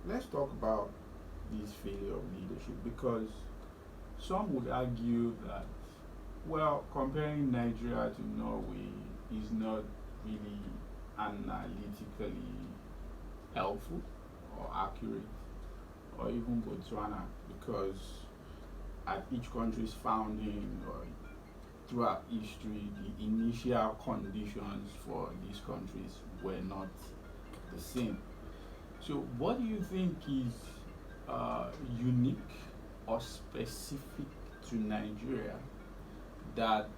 let's talk about this failure of leadership because some would argue that, well, comparing Nigeria to Norway is not really analytically helpful or accurate, or even Botswana, because at each country's founding or throughout history, the initial conditions for these countries were not the same. So, what do you think is unique or specific to Nigeria that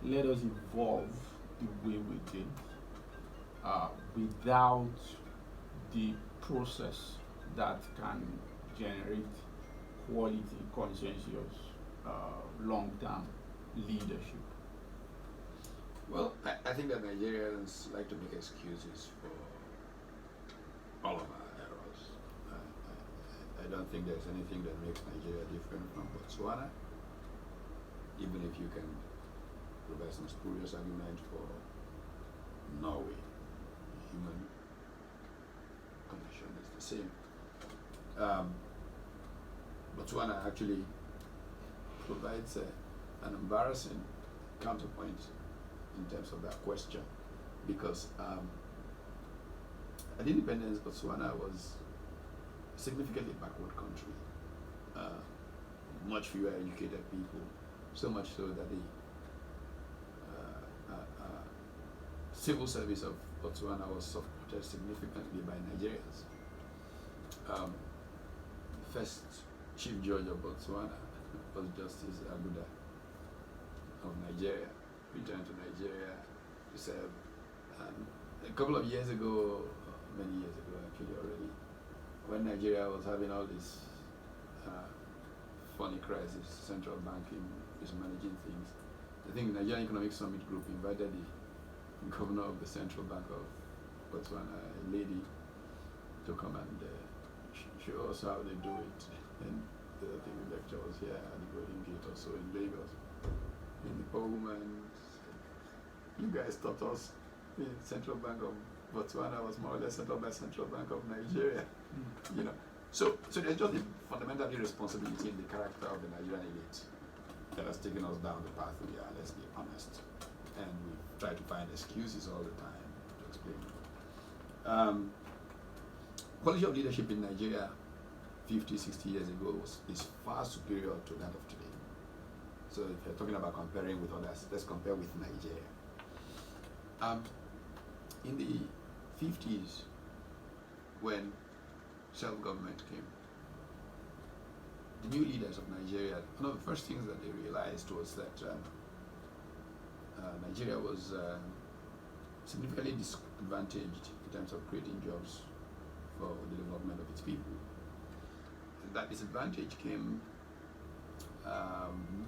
let us evolve the way we did without the process that can generate quality, consensus, long term leadership? Well, I think that Nigerians like to make excuses for all of our errors. I don't think there's anything that makes Nigeria different from Botswana, even if you can provide some spurious argument for Norway. Human condition is the same. Um, Botswana actually provides an embarrassing counterpoint in terms of that question because at independence, Botswana was a significantly backward country, uh, much fewer educated people, so much so that the civil service of Botswana was supported significantly by Nigerians. Um, first Chief Judge of Botswana was Justice Aguda of Nigeria, returned to Nigeria to serve. And a couple of years ago, many years ago actually already, when Nigeria was having all this funny crisis, central banking mismanaging things, I think the Nigerian Economic Summit Group invited the governor of the Central Bank of Botswana, a lady, to come and show us how they do it. And I think the lecture was here at the Golden Gate also in Lagos. And the poor woman said, "You guys taught us the Central Bank of Botswana was more or less set up by Central Bank of Nigeria." You know, so there's just a fundamental irresponsibility in the character of the Nigerian elite that has taken us down the path we are. Let's be honest, and we try to find excuses all the time to explain. Quality of leadership in Nigeria 50, 60 years ago is far superior to that of today. So if you're talking about comparing with others, let's compare with Nigeria. In the 50s, when self-government came, the new leaders of Nigeria, one of the first things that they realized was that Nigeria was significantly disadvantaged in terms of creating jobs for the development of its people. And that disadvantage came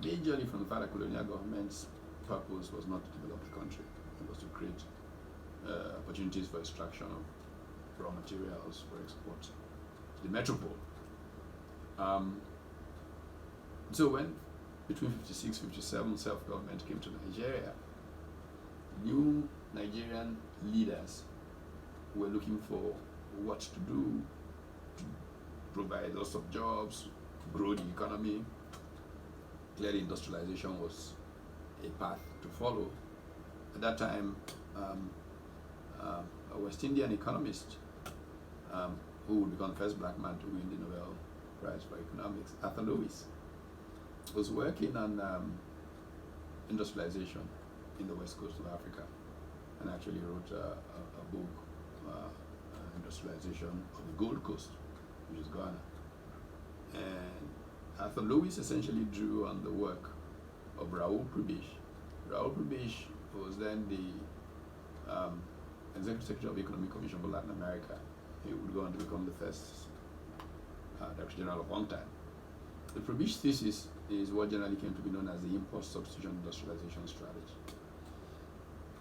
majorly from the fact that colonial government's purpose was not to develop the country, it was to create opportunities for extraction of raw materials for export to the metropole. So when between 56, 57 self-government came to Nigeria, new Nigerian leaders were looking for what to do to provide lots of jobs, grow the economy. Clearly industrialization was a path to follow. At that time, a West Indian economist who would become the first black man to win the Nobel Prize for Economics, Arthur Lewis, was working on industrialization in the west coast of Africa and actually wrote a book, Industrialization of the Gold Coast, which is Ghana. And Arthur Lewis essentially drew on the work of Raoul Prebisch. Raoul Prebisch was then the Executive Secretary of the Economic Commission for Latin America. He would go on to become the first Director General of one time. The Prebisch thesis is what generally came to be known as the import substitution industrialization strategy.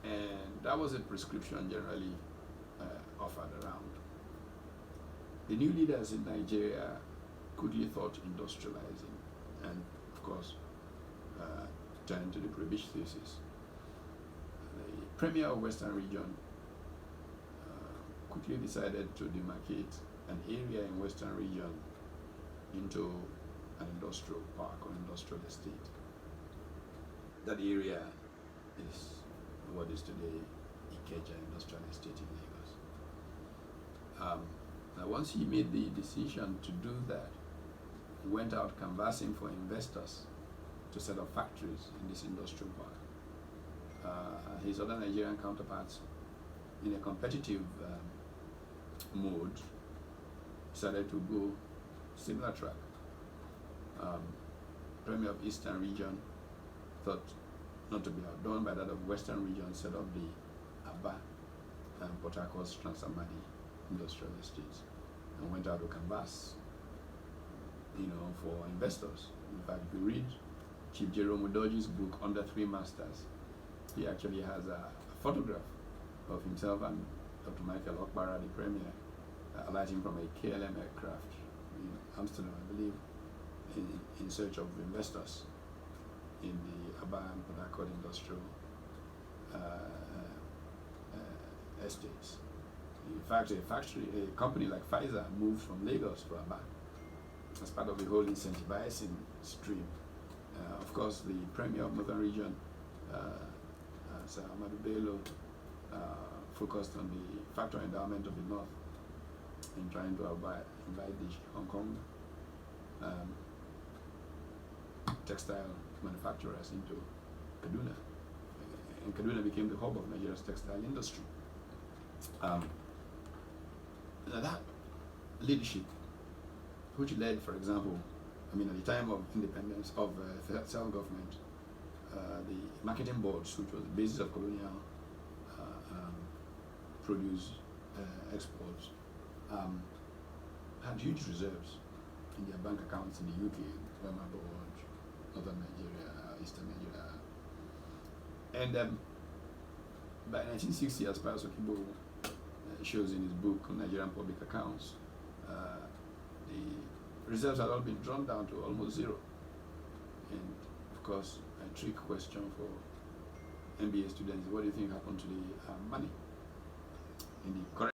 And that was a prescription generally offered around. The new leaders in Nigeria quickly thought industrializing and, of course, turned to the Prebisch thesis. The premier of Western region quickly decided to demarcate an area in Western region into an industrial park or industrial estate. That area is what is today Ikeja Industrial Estate in Lagos. Now once he made the decision to do that, he went out canvassing for investors to set up factories in this industrial park. His other Nigerian counterparts, in a competitive mode, decided to go similar track. Premier of Eastern region thought not to be outdone by that of Western region, set up the Aba and Port Harcourt's Transamadi industrial estates and went out to canvass, for investors. In fact, if you read Chief Jerome Udoji's book, Under Three Masters, he actually has a photograph of himself and Dr. Michael Okpara, the premier, alighting from a KLM aircraft in Amsterdam, I believe, in search of investors in the Aba and Port Harcourt industrial estates. In fact, a company like Pfizer moved from Lagos to Aba as part of the whole incentivizing stream. Of course, the Premier of Northern Region, Sir Ahmadu Bello, focused on the factory endowment of the North in trying to invite the Hong Kong textile manufacturers into Kaduna. And Kaduna became the hub of Nigeria's textile industry. That leadership, which led, for example, at the time of independence of self-government, the marketing boards, which was the basis of colonial produce exports, had huge reserves in their bank accounts in the UK, Burma Board, Northern Nigeria, Eastern Nigeria. And by 1960, as Pius Okibo shows in his book, Nigerian Public Accounts, the reserves had all been drawn down to almost zero. And of course, a trick question for MBA students: what do you think happened to the money in the current